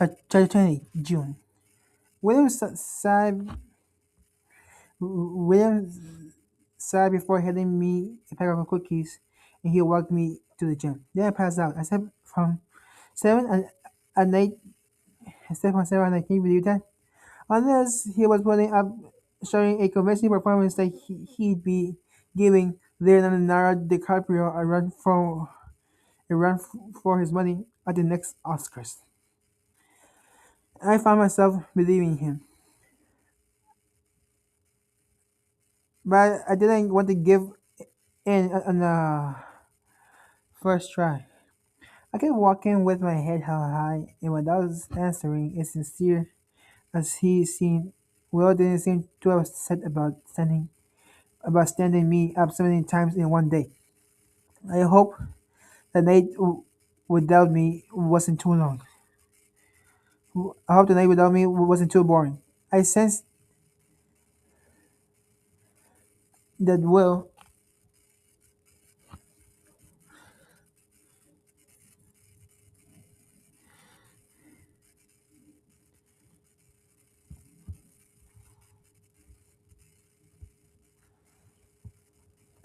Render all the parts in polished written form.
Chapter 20, June. William sighed, William sighed before handing me a pack of cookies, and he walked me to the gym. Then I passed out. I slept from 7 at night. I slept from 7 at night. Can you believe that? Unless he was putting up, showing a convincing performance that he'd be giving Leonardo DiCaprio a run for his money at the next Oscars. I found myself believing him, but I didn't want to give in on the first try. I kept walking with my head held high, and without answering, as sincere as he seemed, Will didn't seem to have said about standing me up so many times in one day. I hope the night without me wasn't too long. I hope the night without me wasn't too boring. I sensed that Will,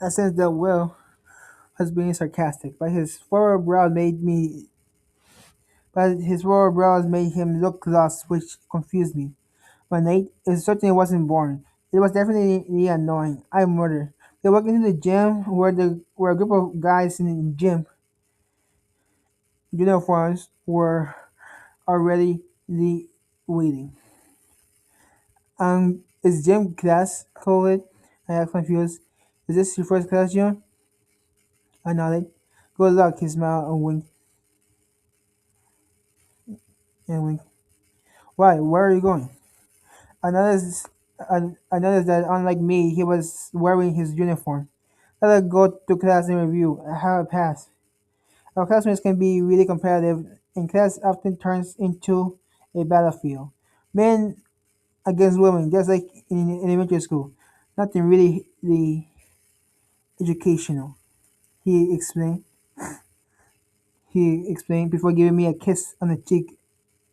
I sensed that Will was being sarcastic, but his furrowed brows made him look lost, which confused me. But Nate, it certainly wasn't boring. It was definitely annoying. I murdered. They walked into the gym where a group of guys in gym uniforms were already waiting. Is gym class COVID? I asked confused. Is this your first class, John? I nodded. Good luck, he smiled and winked. Why? Where are you going? I noticed, I noticed that unlike me, he was wearing his uniform. Let us go to class and review. I have a pass. Our classmates can be really competitive, and class often turns into a battlefield. Men against women, just like in elementary school. Nothing really educational. He explained. He explained before giving me a kiss on the cheek.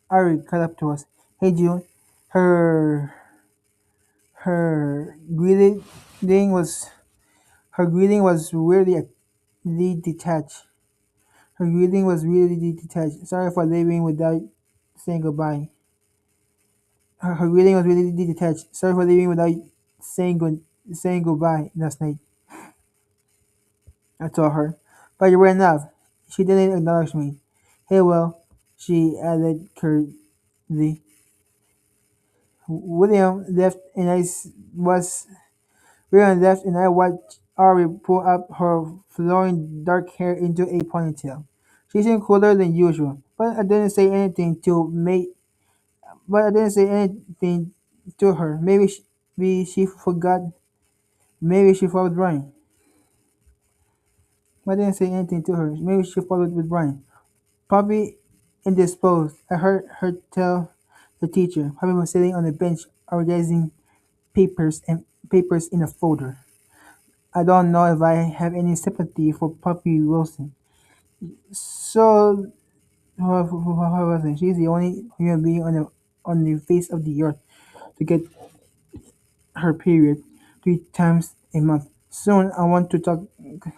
Ari cut up to us. Hey June, her her greeting was her greeting was really detached. Her greeting was really detached. Sorry for leaving without saying goodbye. Her greeting was really detached. Sorry for leaving without saying goodbye last night. I told her, but you ran off. She didn't acknowledge me. Hey, well, she added curtly. William left, and was William left, and I watched Ari pull up her flowing dark hair into a ponytail. She seemed cooler than usual, but I didn't say anything to her. Maybe she forgot. Maybe she followed Brian. But I didn't say anything to her. Maybe she followed with Brian. Poppy indisposed. I heard her tell the teacher. Poppy was sitting on the bench organizing papers in a folder. I don't know if I have any sympathy for Poppy Wilson. So, how was it? She's the only human being on the face of the earth to get her period 3 times a month. Soon, I want to talk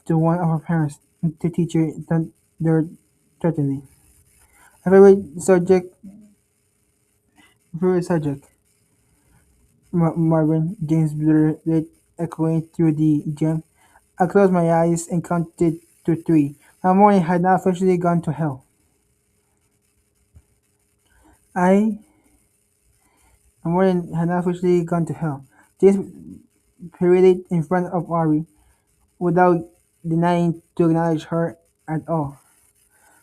to one of her parents. The teacher they're threatening. My favorite subject, Marvin James blurted, echoing through the gym. I closed my eyes and counted to three. My morning had not officially gone to hell. I, my morning had not officially gone to hell. James paraded in front of Ari without denying to acknowledge her at all.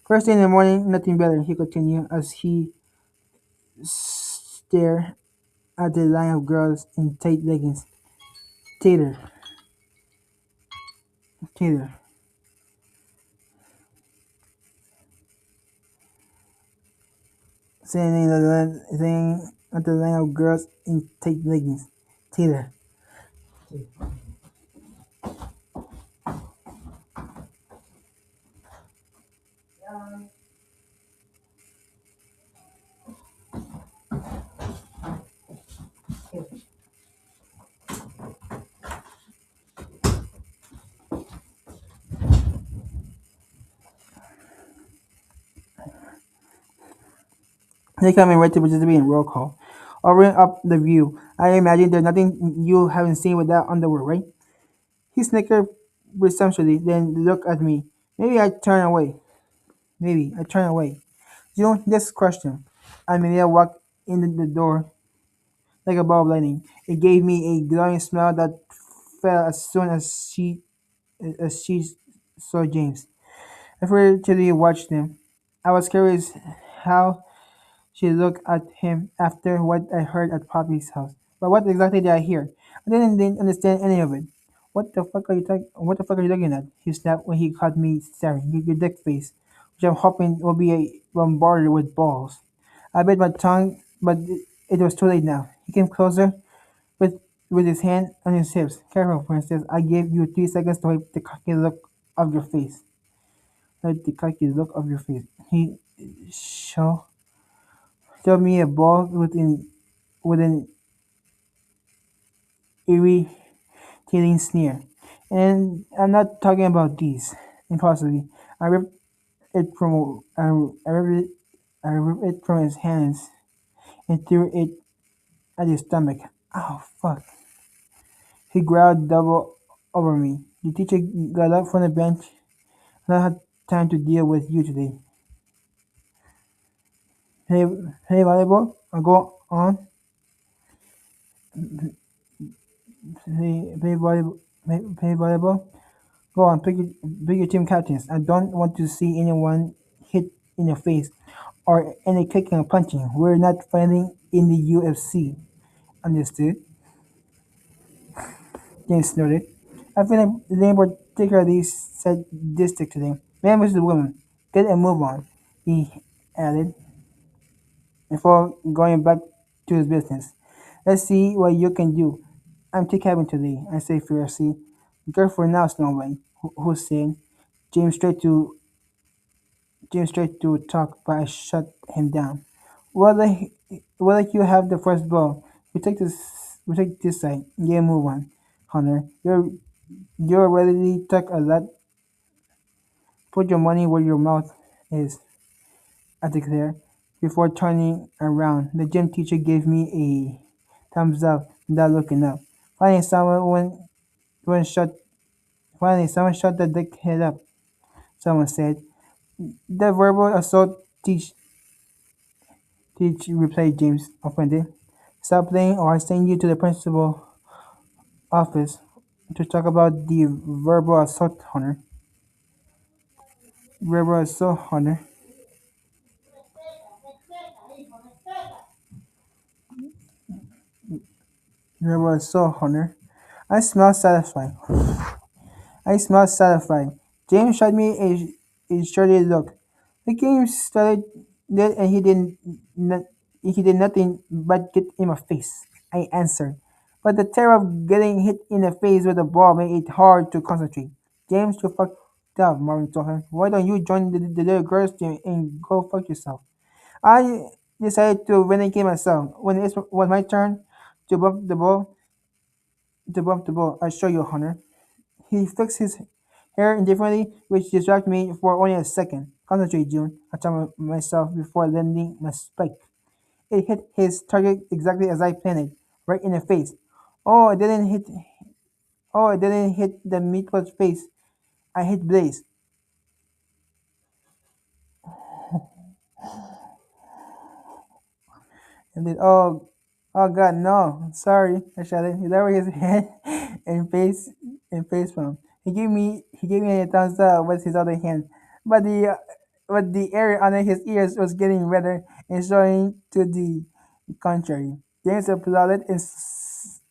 First thing in the morning, nothing better, he continued as he stared at the line of girls in tight leggings. Tater, Tater, saying at the line of girls in tight leggings. Tater. They come in ready to participate in roll call. Offering up the view. I imagine there's nothing you haven't seen without underwear, right? He snickered presumptuously, then looked at me. Maybe I turn away. Maybe I turn away. June just crushed him. Amelia walked in the door like a ball of lightning. It gave me a glowing smile that fell as soon as she saw James. I furtively watched him. I was curious how she looked at him after what I heard at Poppy's house. But what exactly did I hear? I didn't understand any of it. What the fuck are you looking at? He snapped when he caught me staring. Your dick face, which I'm hoping will be bombarded with balls. I bit my tongue, but it was too late now. He came closer with with his hand on his hips. Careful, princess. I gave you 3 seconds to wipe the cocky look of your face. Wipe the cocky look of your face. He showed me a ball with an irritating sneer. And I'm not talking about these. Impulsively, I ripped it from I ripped it from his hands and threw it at his stomach. Oh fuck! He growled double over me. The teacher got up from the bench. I don't have time to deal with you today. Hey, hey, volleyball. I'll go on. Hey, volleyball. Hey, volleyball. Go on, pick your team captains. I don't want to see anyone hit in the face or any kicking or punching. We're not fighting in the UFC. Understood? James snorted. I feel like the name particularly sadistic today. Man versus woman. Get a move on, he added, before going back to his business. Let's see what you can do. I'm too cabin today, I say fiercely. Go for now, Snow White, who said. James straight to James tried to talk, but I shut him down. Whether you have the first ball, we take this side. Yeah, move on, Hunter. You already took a lot. Put your money where your mouth is, I declare. Before turning around, the gym teacher gave me a thumbs up without looking up. Finally, when shut finally someone shut the dickhead up. Someone said. The verbal assault teach replied James, offended. Stop playing or I send you to the principal office to talk about the verbal assault, Hunter. Verbal assault, Hunter. Verbal assault, Hunter. I smell satisfied. I smell satisfied. James shot me a shorty look. The game started dead and he did nothing but get in my face. I answered. But the terror of getting hit in the face with a ball made it hard to concentrate. James, you fucked up, Marvin told her. Why don't you join the little girls team and go fuck yourself? I decided to renegade myself. When it was my turn to bump the ball, I show you, Hunter. He fixed his hair indifferently, which distracted me for only a second. Concentrate, June, I told myself before landing my spike. It hit his target exactly as I planned it, right in the face. Oh, I didn't hit. Oh, I didn't hit the meatball's face. I hit Blaze. And then, oh God, no! Sorry, I shouted. He lowered his head and face palm. He gave me a thumbs up with his other hand, but the area under his ears was getting redder and showing to the contrary. James applauded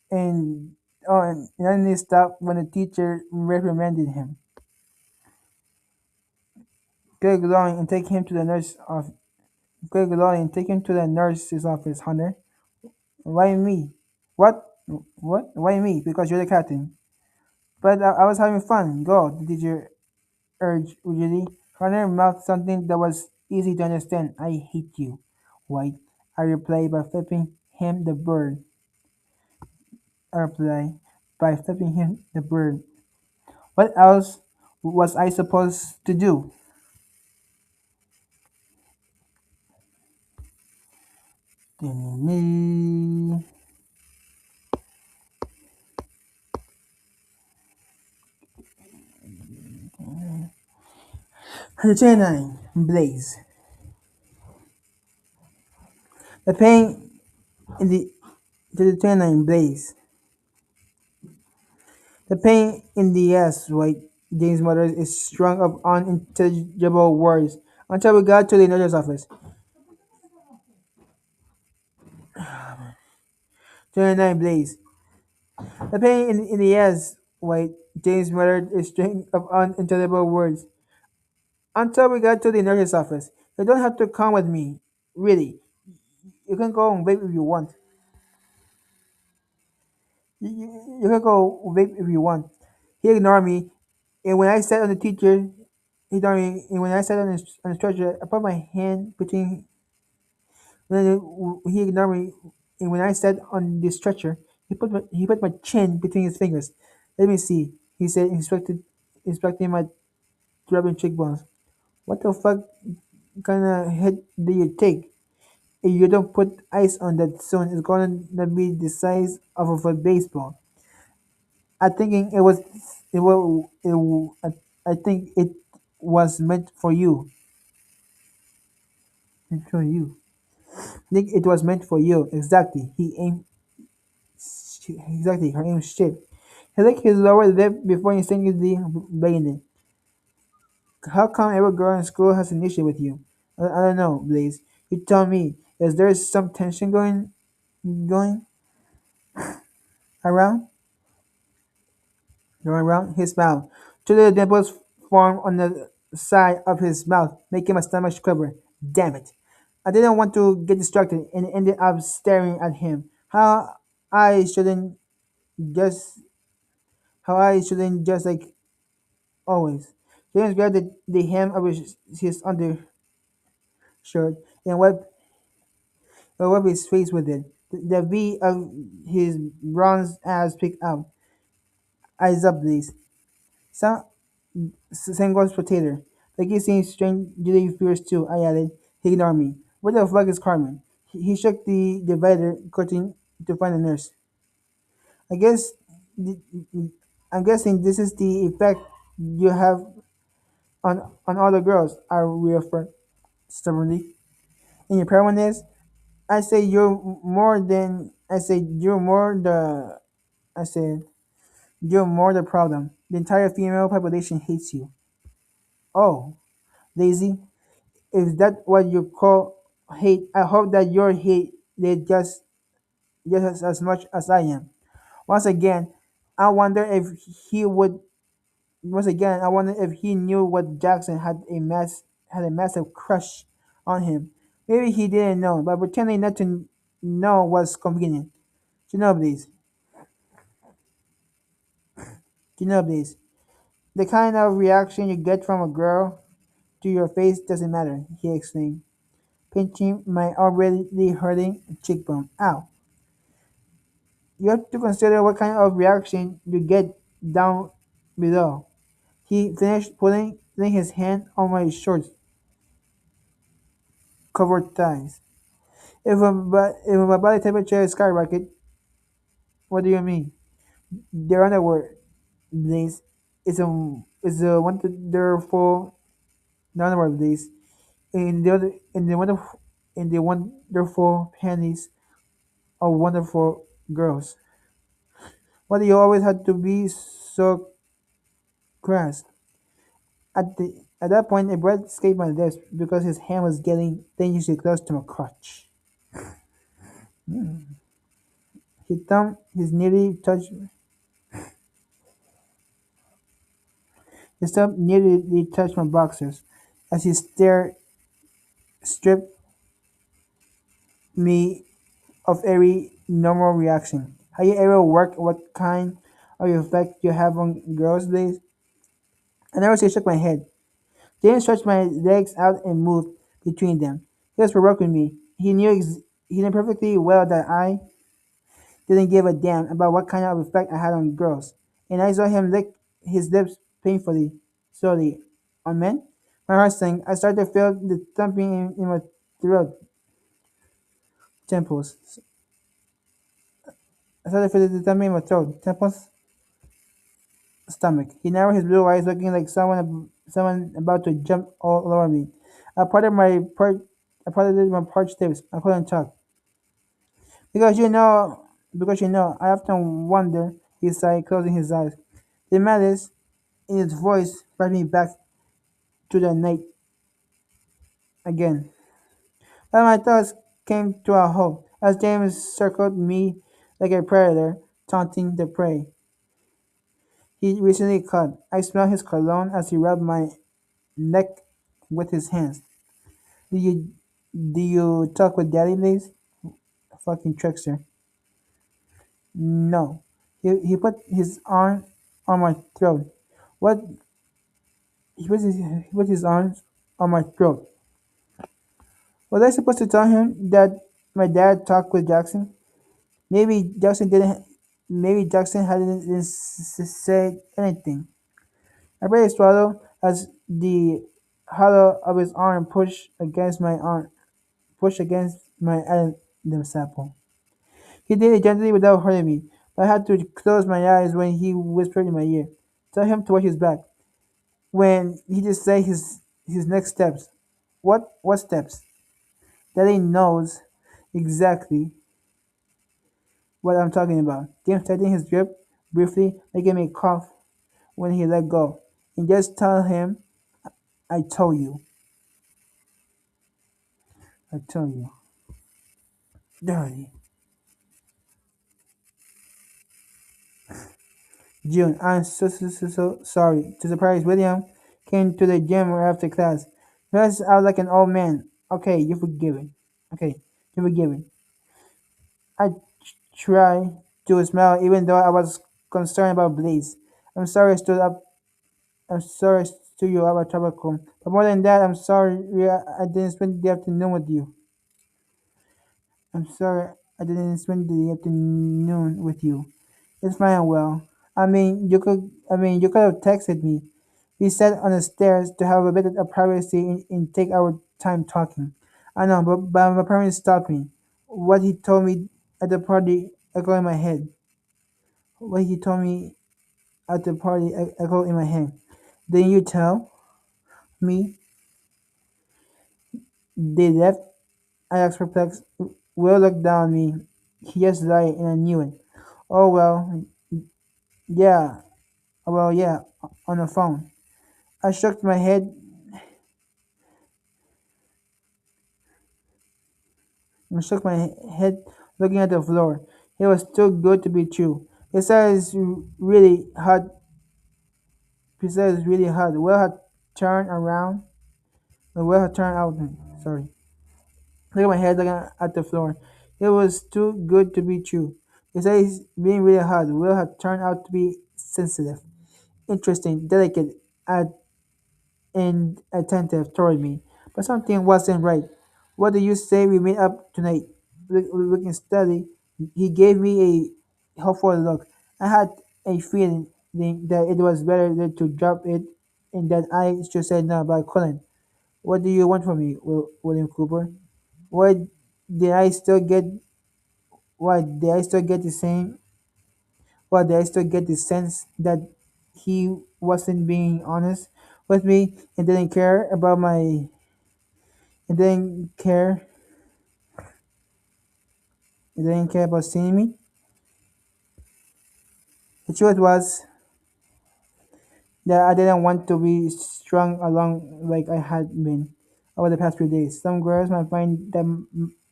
and only stopped when the teacher reprimanded him. Good going and take him to the nurse of Good going and take him to the nurse's office, Hunter. Why me? What? What? Why me? Because you're the captain. But I was having fun. Go, the teacher urged rigidly. Hunter mouthed something that was easy to understand. I hate you. White. I replied by flipping him the bird. I replied by flipping him the bird. What else was I supposed to do? At the 29, Blaze. The pain in the to the 29, Blaze. The pain in the ass, right? James muttered is strung of unintelligible words until we got to the nurse's office. 29, Blaze. The pain in the ass, right? James muttered a string of unintelligible words until we got to the nurse's office. You don't have to come with me. Really. You can go and vape if you want. You can go vape if you want. He ignored me, and when I sat on the teacher, he ignored me, and when I sat on the stretcher, I put my hand between. He ignored me, and when I sat on the stretcher, he put my chin between his fingers. Let me see, he said, inspecting my throbbing cheekbones. What the fuck kind of hit do you take? If you don't put ice on that soon, it's gonna be the size of a baseball. I thinking I think it was meant for you. Meant for you. I think it was meant for you. Exactly. Exactly. Her aim shit. He licked his lower lip before instinctively beginning. How come every girl in school has an issue with you? I don't know, Blaze. You tell me. Is there some tension going around? Going around his mouth. Two little dimples formed on the side of his mouth, making my stomach quiver. Damn it. I didn't want to get distracted and ended up staring at him. I shouldn't just I shouldn't just like always. James grabbed the hem of his undershirt and wiped his face with it. The V of his bronze ass picked out. Eyes up, please. Some Sango's potato. Like he seems strangely fierce too, I added. He ignored me. What the fuck is Carmen? He shook the divider curtain to find a nurse. I guess th- I'm guessing this is the effect you have on other girls, I reaffirmed stubbornly. And your parent is? I say you're more the I said you're more the problem. The entire female population hates you. Oh, lazy. Is that what you call hate? I hope that your hate is just as much as I am. Once again, I wonder if he would. Once again, I wonder if he knew what Jackson had a massive crush on him. Maybe he didn't know, but pretending not to know was convenient. Ginobili, Ginobili. The kind of reaction you get from a girl to your face doesn't matter, he exclaimed, pinching my already hurting cheekbone. Ow. You have to consider what kind of reaction you get down below. He finished putting his hand on my short, covered thighs. If my body temperature skyrocket, what do you mean? Their underwear, please, is a wonderful the underwear, please. In the other, in the wonderful panties of wonderful girls. Why do you always have to be so crass? At that point, a breath escaped my lips because his hand was getting dangerously close to my crotch. His thumb nearly touched my boxers as he stripped me of every normal reaction. Have you ever worked what kind of effect you have on girls, Blaze? I nervously shook my head. James stretched my legs out and moved between them. He was provoking me. He knew perfectly well that I didn't give a damn about what kind of effect I had on girls, and I saw him lick his lips painfully, slowly. On men? My heart sank. I started to feel the thumping in my throat. temples. I started to feel the tummy in my throat. Temples, stomach. He narrowed his blue eyes, looking like someone about to jump all over me. I parted my part, I parted my parched lips. I couldn't talk. Because I often wonder, he sighed, closing his eyes. The malice in his voice brought me back to the night again. But my thoughts came to a halt as James circled me like a predator, taunting the prey he recently caught. I smelled his cologne as he rubbed my neck with his hands. Do you do you talk with Daddy, please? Fucking trickster. No. He put his arm on my throat. What? He put his arms on my throat. Was I supposed to tell him that my dad talked with Jackson? Maybe Jackson didn't. Maybe Jackson hadn't said anything. I barely swallowed as the hollow of his arm pushed against my Adam's apple. He did it gently without hurting me, but I had to close my eyes when he whispered in my ear. Tell him to watch his back. When he just say his next steps. What steps? Daddy knows exactly what I'm talking about. James tightened his grip briefly, making me cough when he let go. And just tell him I told you. I told you. Dirty. June, I'm so sorry. To surprise William came to the gym after class. Dressed out like an old man. Okay, you're forgiven. Okay, you're forgiven. I tried to smile even though I was concerned about Blaze. I'm sorry I stood up I'm sorry I stood you up at Tabacom. But more than that, I'm sorry I didn't spend the afternoon with you. I'm sorry I didn't spend the afternoon with you. It's fine and well. You could have texted me. We sat on the stairs to have a bit of privacy and take our time talking. I know, but my parents stopped me. What he told me at the party echoed in my head. What he told me at the party echoed in my head. Didn't you tell me they left? I asked perplexed. Will looked down at me. He just lied and I knew it. Oh yeah, yeah, on the phone. I shook my head and shook my head looking at the floor. It was too good to be true. He said it's really hot. He said it's really hot. Will had turned around. Will had turned out. Sorry. Look at my head looking at the floor. It was too good to be true. He said he's being really hard. Will had turned out to be sensitive, interesting, delicate, and attentive toward me. But something wasn't right. What do you say we meet up tonight? We can study. He gave me a hopeful look. I had a feeling that it was better than to drop it and that I should say no, but I couldn't. What do you want from me, William Cooper? Why did I still get why did I still get the same why did I still get the sense that he wasn't being honest with me and and didn't care and didn't care about seeing me? The truth was that I didn't want to be strung along like I had been over the past few days. Some girls might find that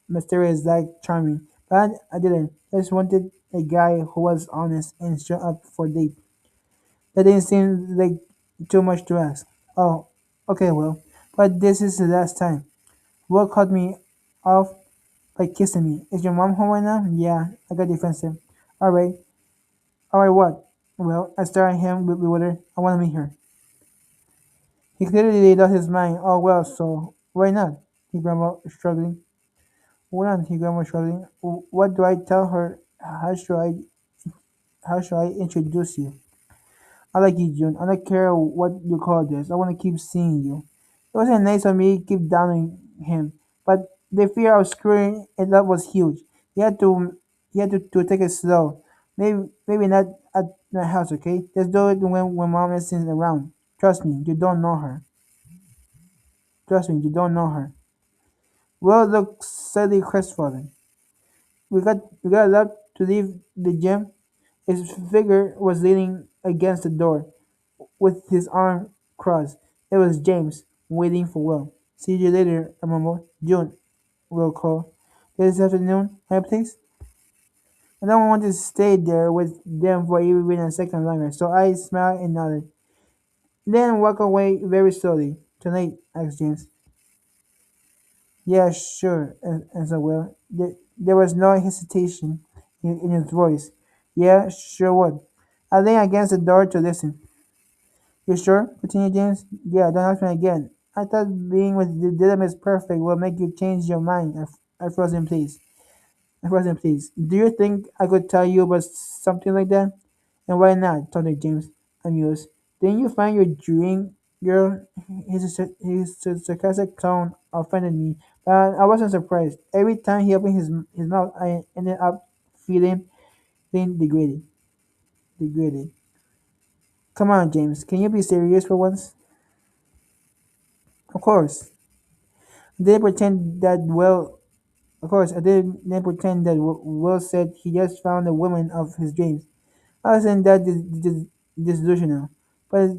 mysterious like charming, but I didn't. I just wanted a guy who was honest and showed up for date. That didn't seem like too much to ask. Oh, okay, well, but this is the last time. Will cut me off by kissing me. Is your mom home right now? Yeah, I got defensive. Alright, alright, what? Well, I stared at him with bewildered. I want to meet her. He clearly lost his mind. Oh, well, so why not? He grumbled, struggling. Why not? He grumbled, struggling. What do I tell her? How should I introduce you? I like you, June. I don't care what you call this. I want to keep seeing you. It wasn't nice of me to keep downing him, but The fear of screwing it up was huge. He had to take it slow. Maybe not at my house, okay? Let's do it when mom isn't around. Trust me, you don't know her. Trust me, you don't know her. Will looked slightly crestfallen. We got up to leave the gym. His figure was leaning against the door, with his arm crossed. It was James, waiting for Will. See you later, I mumbled. June, Will called. This afternoon, hey please? I don't want to stay there with them for even a second longer, so I smiled and nodded. Then walked away very slowly. Tonight, asked James. Yeah, sure, answered Will. There was no hesitation in his voice. Yeah, sure would. I leaned against the door to listen. You sure? Continued James. Yeah, don't ask me again. I thought being with the Dylan is perfect will make you change your mind. I froze in please. I froze in please. Do you think I could tell you about something like that? And why not? Taunted James, amused. Didn't you find your dream girl? His sarcastic tone offended me, but I wasn't surprised. Every time he opened his mouth, I ended up feeling degraded. Come on, James. Can you be serious for once? Of course. I didn't pretend that Will. Of course, I didn't pretend that Will said he just found the woman of his dreams. I wasn't that disillusional, but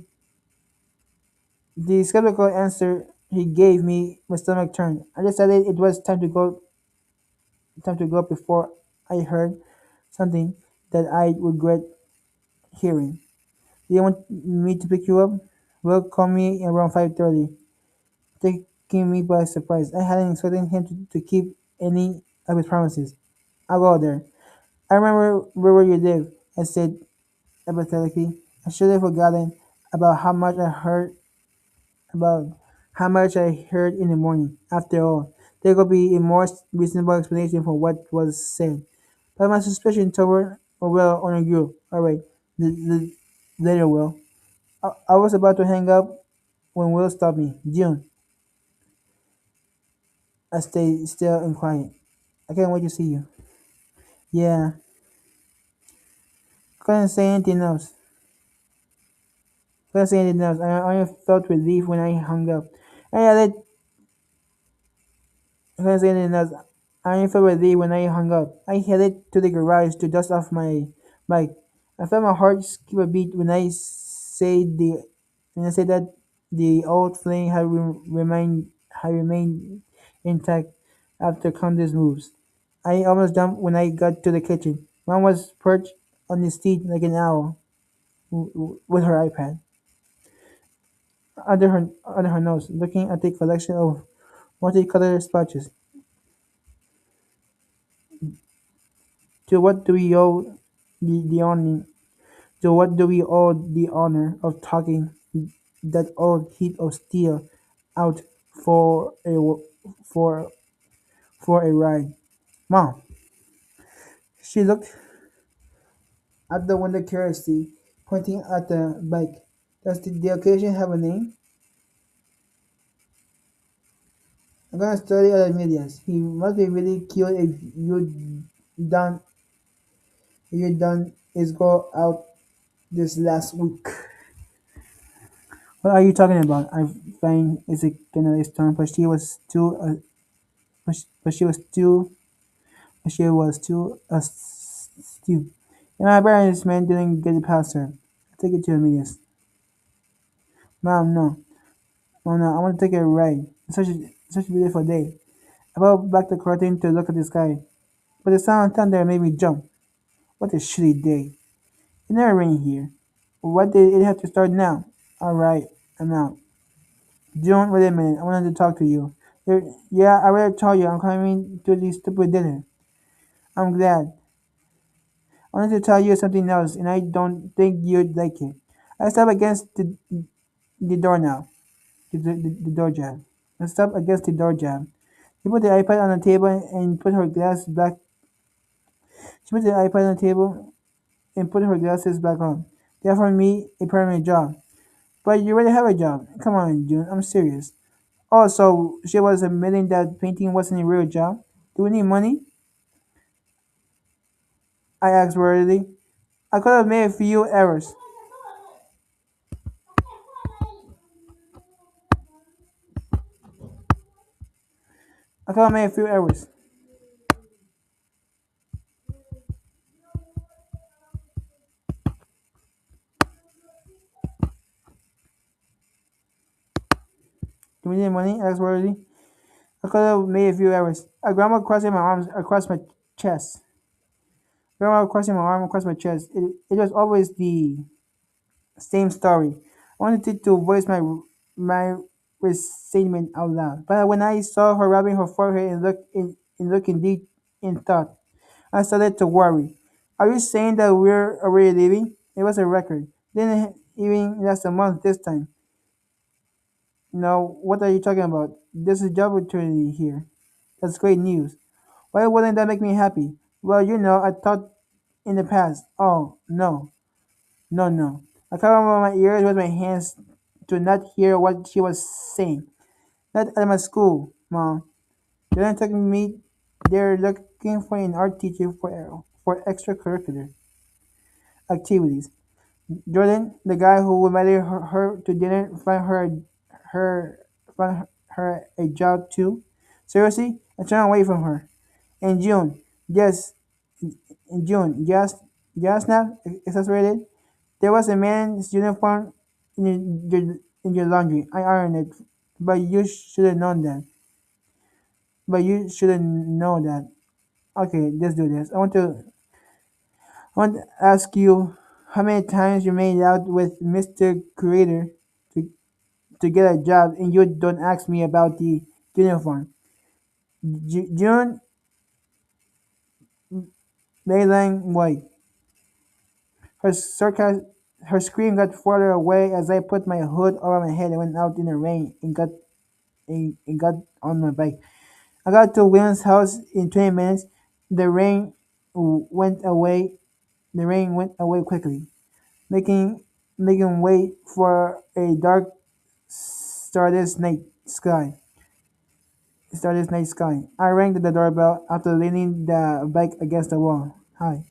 the skeptical answer he gave me, my stomach turned. I decided it was time to go before I heard something that I regret hearing. Do you want me to pick you up? Will called me around 5:30, taking me by surprise. I hadn't expected him to keep any of his promises. I'll go there. I remember where you live, I said apathetically. I should have forgotten about how much I heard about how much I heard in the morning. After all, there could be a more reasonable explanation for what was said. But my suspicion toward Will only grew. Alright, later, Will. I was about to hang up when Will stopped me. June, I stayed still and quiet. I can't wait to see you. Yeah, couldn't say anything else. Couldn't say anything else. I only felt relief when I hung up. I added Coincidentally enough, I felt relieved when I hung up. I headed to the garage to dust off my bike. I felt my heart skip a beat when I said that the old flame had remained intact after countless moves. I almost jumped when I got to the kitchen. Mom was perched on the seat like an owl with her iPad under her nose, looking at the collection of multicolored splotches. To what do we owe the honor? To what do we owe the honor of talking that old heap of steel out for a for for a ride? Mom, she looked at the window curiously, pointing at the bike. Does the occasion have a name? I'm gonna study other medias. He must be really cute done if you done is go out this last week. What are you talking about? I find it's a Canadian term, but but she was too, she was too steep. And my parents man didn't get it past her. I take it to the medias. Mom, no. Oh no, I want to take a ride. It's such a beautiful day. I pulled back the curtain to look at the sky, but the sound of thunder made me jump. What a shitty day. It never rained here. What did it have to start now? Alright, I'm out. June, wait a minute. I wanted to talk to you. Yeah, I already told you I'm coming to the stupid dinner. I'm glad. I wanted to tell you something else, and I don't think you'd like it. I stopped against the door now. The door jab. I stopped against the door jab. She put the iPad on the table and put her glass back. She put the iPad on the table and put her glasses back on. They offered me a permanent job. But you already have a job. Come on, June. I'm serious. Oh, so she was admitting that painting wasn't a real job? Do we need money? I asked worriedly. I could have made a few errors. I could have made a few errors. Do we need money? I asked worriedly. I could have made a few errors. A grandma crossing my arms across my chest. Grandma crossing my arm across my chest. It was always the same story. I wanted to voice my resentment out loud. But when I saw her rubbing her forehead and looking deep in thought, I started to worry. Are you saying that we're already leaving? It was a record. Didn't even last a month this time. No, what are you talking about? There's a job opportunity here. That's great news. Why wouldn't that make me happy? Well, I thought in the past. Oh, no, no, no. I covered my ears with my hands to not hear what she was saying. Not at my school, Mom. They're not taking me. They're looking for an art teacher for extracurricular activities. Jordan, the guy who invited her to dinner, her find her a job too. Seriously, I turned away from her. In June, yes, in June, just now, exasperated. There was a man's uniform in your laundry. I ironed it, but you should have known that. But you shouldn't know that. Okay, let's do this. I want to ask you how many times you made out with Mr. Creator to to get a job, and you don't ask me about the uniform. June Maylang White. Her sarcasm, her scream got farther away as I put my hood over my head and went out in the rain and got on my bike. I got to William's house in 20 minutes. The rain went away. The rain went away quickly, making making way for a dark starless night sky. Starless night sky. I rang the doorbell after leaning the bike against the wall. Hi.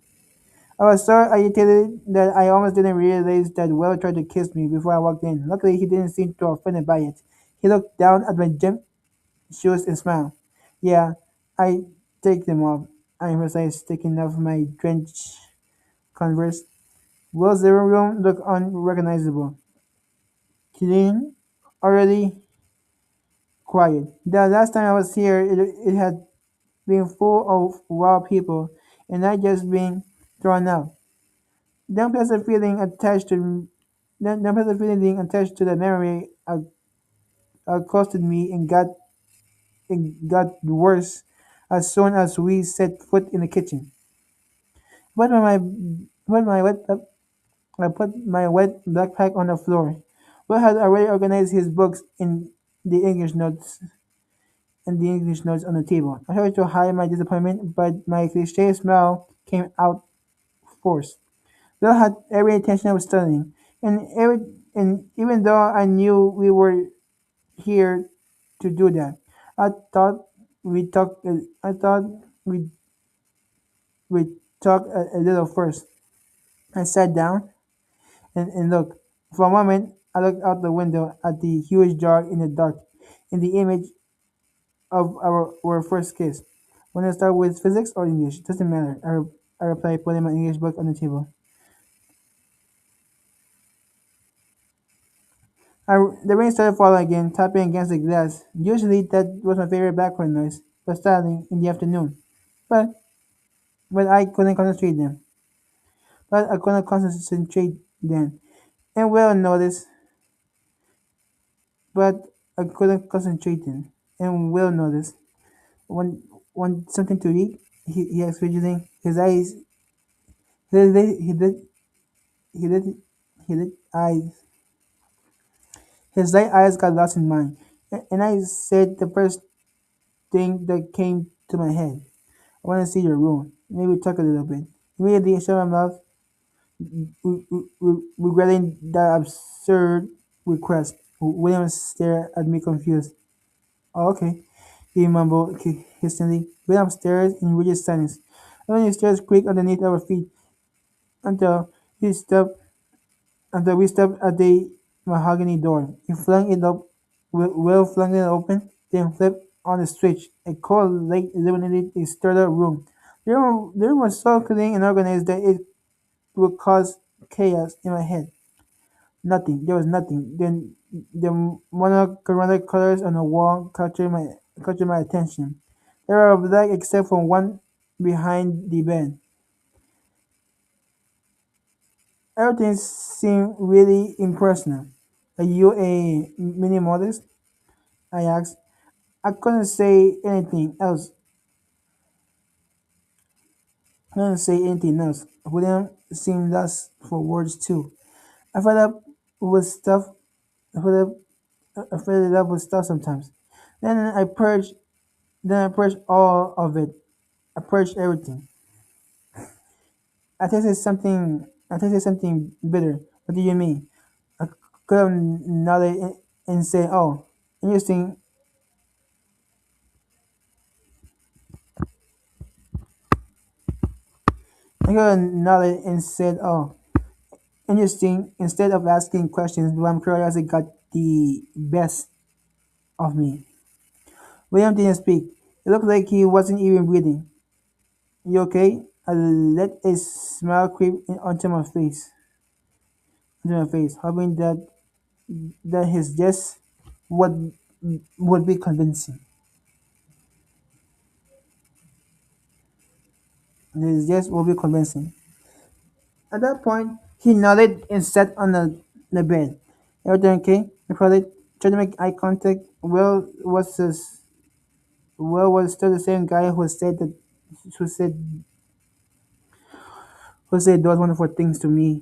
I was so agitated that I almost didn't realize that Will tried to kiss me before I walked in. Luckily, he didn't seem too offended by it. He looked down at my gym shoes and smiled. Yeah, I take them off. I emphasized taking off my drenched Converse. Will's living room looked unrecognizable. Clean, already quiet. The last time I was here, it had been full of wild people, and I just been thrown out. Don't pass a feeling attached to don't pass a feeling attached to the memory accosted me and got worse as soon as we set foot in the kitchen. But when my wet I put my wet backpack on the floor. Will had already organized his books in the English notes on the table. I tried to hide my disappointment, but my cliche smile came out forced. Will had every intention of studying, and even though I knew we were here to do that, I thought we talk. I thought we we talk a little first. I sat down and looked. For a moment, I looked out the window at the huge jar in the dark, in the image of our first kiss. When I start with physics or English, doesn't matter. I replied, putting my English book on the table. The rain started falling again, tapping against the glass. Usually that was my favorite background noise, but starting in the afternoon. But but I couldn't concentrate then. But I couldn't concentrate then. And Will noticed, but I couldn't concentrate then. And Will noticed. Want something to eat? He asked fidgeting. He did, he did, he did, he did eyes. His light eyes got lost in mine. And I said the first thing that came to my head. I want to see your room. Maybe talk a little bit. Immediately, I shut my mouth, regretting that absurd request. William stared at me confused. Oh, okay. He mumbled hastily. Went upstairs in rigid silence. Only the stairs creaked underneath our feet until he stepped until we stepped at the mahogany door. He flung it up, Will flung it open, then flipped on the switch. A cold light illuminated the stirred-up room. The room was so clean and organized that it would cause chaos in my head. Nothing. There was nothing. Then the monochromatic colors on the wall captured my attention. They were black except for one behind the bed. Everything seemed really impersonal. Are you a minimalist? I asked. I couldn't say anything else. Couldn't say anything else. William seemed lost for words too. I fed up with stuff. I fed up. I fed it up with stuff sometimes. Then I purged. Then I purged all of it. I purged everything. I tasted something bitter. What do you mean? I could have nodded and said, "Oh, interesting." I could have nodded and said, "Oh, interesting." Instead of asking questions, my curiosity got the best of me. William didn't speak. It looked like he wasn't even breathing. You okay? I let a smile creep onto my face, hoping that his yes would would be convincing. His yes would be convincing. At that point, he nodded and sat on the bed. Everything okay? I probably tried to make eye contact. Will was still the same guy who said who said those wonderful things to me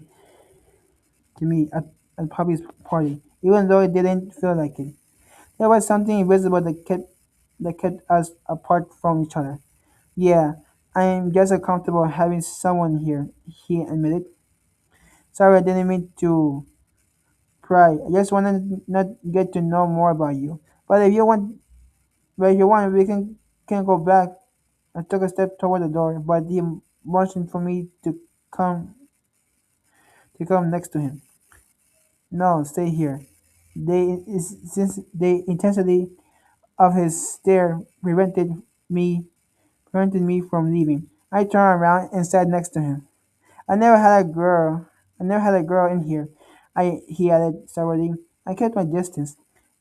at Poppy's party, even though it didn't feel like it. There was something invisible that kept us apart from each other. Yeah, I'm just uncomfortable having someone here, he admitted. Sorry, I didn't mean to pry. I just wanted to not get to know more about you. But if you want, we can go back. I took a step toward the door, but he motioned for me come to come next to him. No, stay here. Since the intensity of his stare prevented me from leaving. I turned around and sat next to him. I never had a girl. I never had a girl in here. He added sourly. I kept my distance.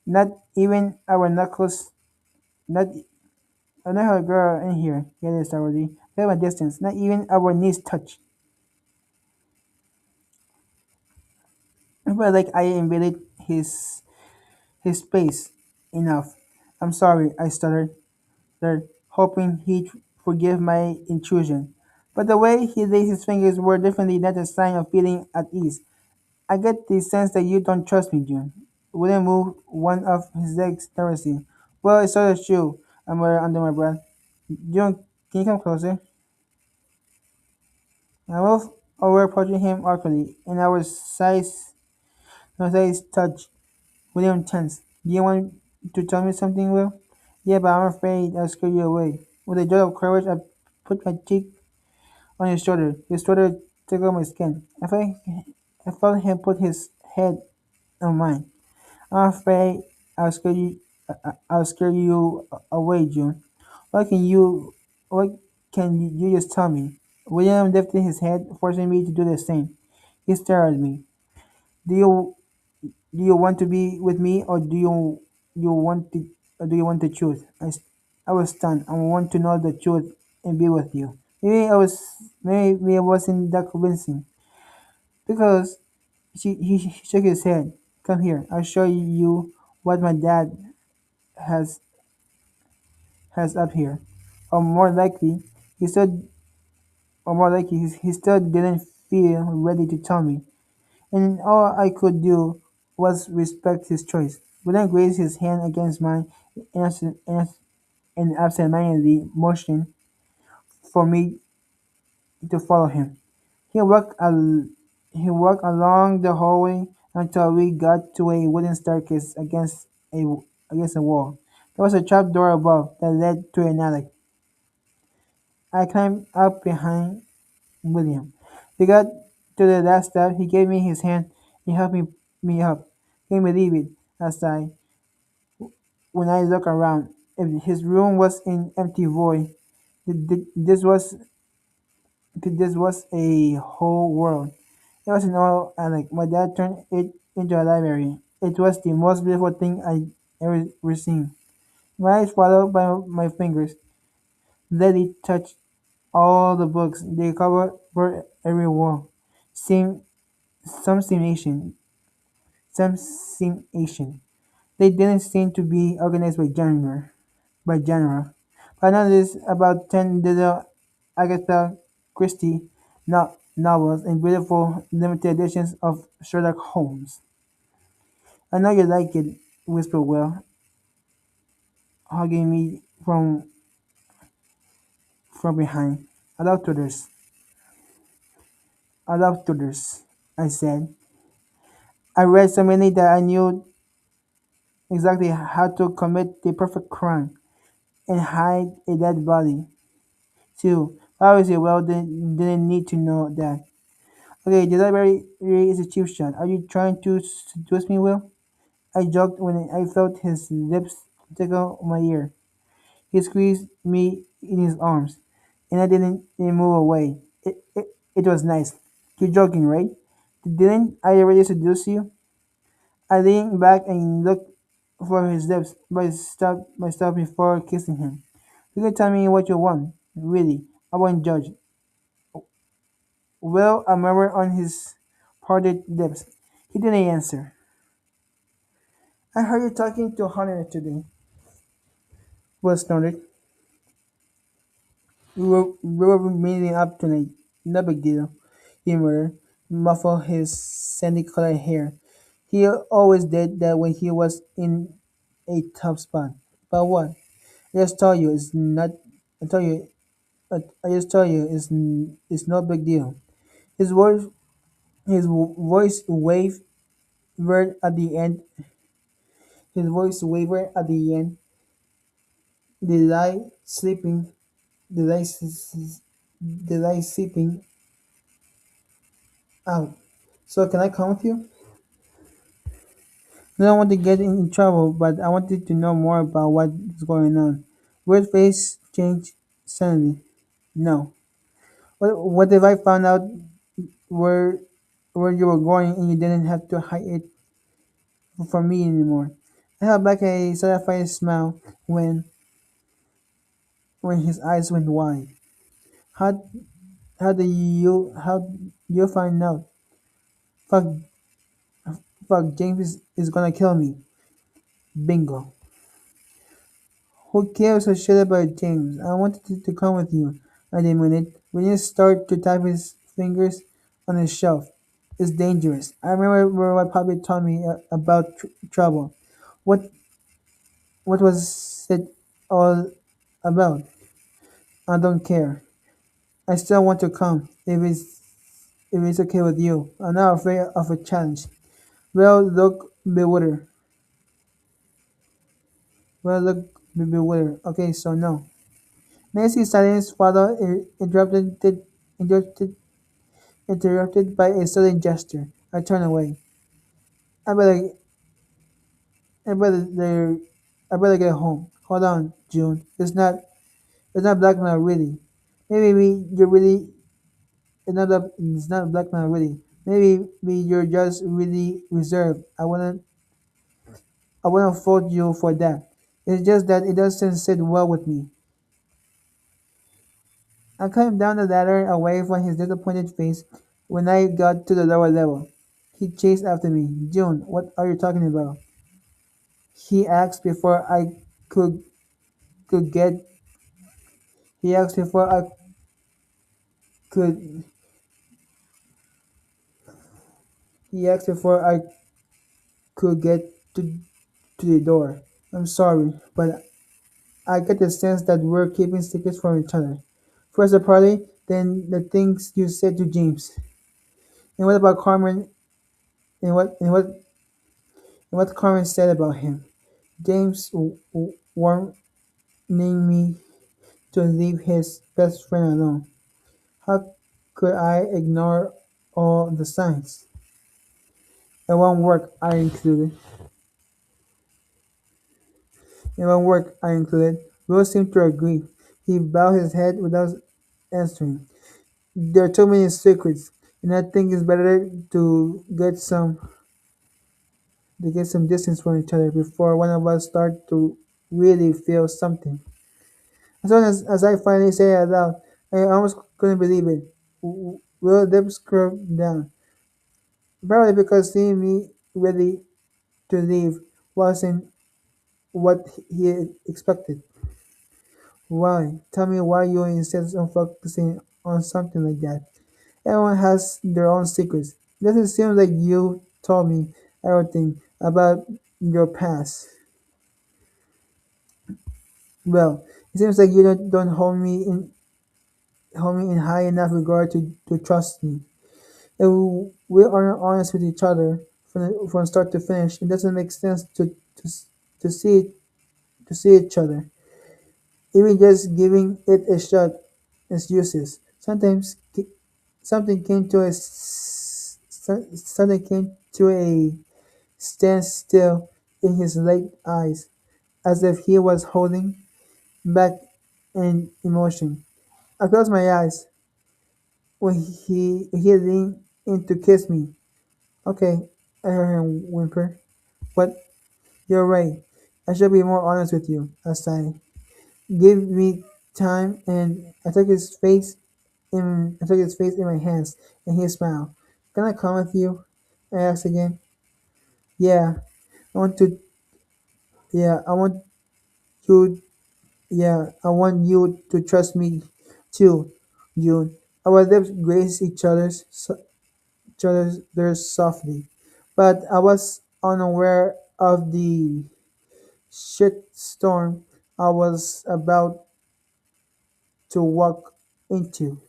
Not even our knuckles. Not I never had a girl in here. He added sourly. I kept my distance. Not even our knees touched. I felt like I invaded his space. Enough. I'm sorry. I stuttered, hoping he'd forgive my intrusion. But the way he laid his fingers were definitely not a sign of feeling at ease. I get the sense that you don't trust me, June. Wouldn't move one of his legs nervously. Well, it's sort of true, I muttered under my breath. June, can you come closer? I moved over, approaching him awkwardly, and our size touched. William tensed. Do you want to tell me something, Will? Yeah, but I'm afraid I'll scare you away. With a jolt of courage, I put my cheek on his shoulder. His shoulder tickled my skin. I felt him put his head on mine. I'm afraid I'll scare you away, June. What can you, what can you just tell me? William lifted his head, forcing me to do the same. He stared at me. Do you, do you want to be with me, or you want the, or do you want the truth? I was stunned. I want to know the truth and be with you. Maybe I wasn't that convincing because he shook his head. Come here. I'll show you what my dad has has up here. Or more likely, he still, or more likely, he still didn't feel ready to tell me. And all I could do was respect his choice. William raised his hand against mine and absent-mindedly motioned for me to follow him. He walked, al- he walked along the hallway until we got to a wooden staircase against a wall. There was a trap door above that led to an attic. I climbed up behind William. We got to the last step. He gave me his hand. He helped me up. Can you believe it? As I, when I look around, if his room was in empty void, this was a whole world. It was an old attic. My dad turned it into a library. It was the most beautiful thing I ever seen. My eyes followed by my fingers. Lily touched all the books. They covered every wall. Same, some seemed Asian, some seemed Asian. They didn't seem to be organized by genre. I noticed about 10 little Agatha Christie novels and beautiful limited editions of Sherlock Holmes. I know you like it, whispered Will, hugging me from behind. I love Tudors. I love Tudors, I said. I read so many that I knew exactly how to commit the perfect crime and hide a dead body, too. Obviously, Will didn't need to know that. Okay, the library is a cheap shot. Are you trying to seduce me, Will? I joked when I felt his lips tickle my ear. He squeezed me in his arms, and I didn't move away. It was nice. You're joking, right? Didn't I already seduce you? I leaned back and looked for his lips, but I stopped myself before kissing him. You can tell me what you want. Really, I won't judge. Will, a murmur on his parted lips. He didn't answer. I heard you talking to Hunter today. Will snorted. We were meeting up tonight. No big deal. He murmured, muffled his sandy-colored hair. He always did that when he was in a tough spot. But what? I just told you it's not. I told you. I just told you it's no big deal. His voice, his voice wavered at the end. His voice wavered at the end. The light sleeping. The light, the light sleeping out. So can I come with you? I don't want to get in trouble, but I wanted to know more about what's going on. Weird face changed suddenly. No. What if I found out where where you were going and you didn't have to hide it from me anymore? I held back a satisfied smile when his eyes went wide. How how do you find out? Fuck James is gonna kill me. Bingo. Who cares a shit about James? I wanted to come with you. I didn't. When you start to tap his fingers on the shelf, it's dangerous. I remember what Poppy told me about trouble. What what was it all about? I don't care. I still want to come if it's okay with you. I'm not afraid of a challenge. Well, look bewildered. Well, look bewildered. Okay, so no. Nancy's silence followed interrupted interrupted by a sudden gesture. I turned away. I better, I better, I better get home. Hold on, June. It's not blackmail really. Maybe you're really, it's not blackmail really. Maybe you're just really reserved. I wouldn't fault you for that. It's just that it doesn't sit well with me. I climbed down the ladder away from his disappointed face when I got to the lower level. He chased after me. June, what are you talking about? He asked before I could could get he asked before I could he asked before I could get to the door. I'm sorry, but I get the sense that we're keeping secrets from each other. First the party, then the things you said to James. And what about Carmen and what Carmen said about him? James warning me to leave his best friend alone. How could I ignore all the signs? In one work I included. In one work I included, Will seemed to agree. He bowed his head without answering. There are too many secrets, and I think it's better to get some distance from each other before one of us start to really feel something. As soon as I finally say it out loud, I almost couldn't believe it. Will lips curved down, probably because seeing me ready to leave wasn't what he expected. Why? Tell me why you insist on focusing on something like that. Everyone has their own secrets. It doesn't seem like you told me everything about your past. Well, it seems like you don't hold me in high enough regard to trust me. If we aren't honest with each other from start to finish, it doesn't make sense to see to see each other. Even just giving it a shot is useless. Something came to something came to a standstill in his late eyes, as if he was holding back an emotion. I closed my eyes when he leaned in to kiss me. Okay, I heard him whimper. But you're right. I should be more honest with you. I sighed. Give me time, and I took his face in my hands, and he smiled. Can I come with you? I asked again. Yeah, I want to. Yeah, I want you. Yeah, I want you to trust me, too, June. Our lips grazed each other's softly, but I was unaware of the shitstorm I was about to walk into.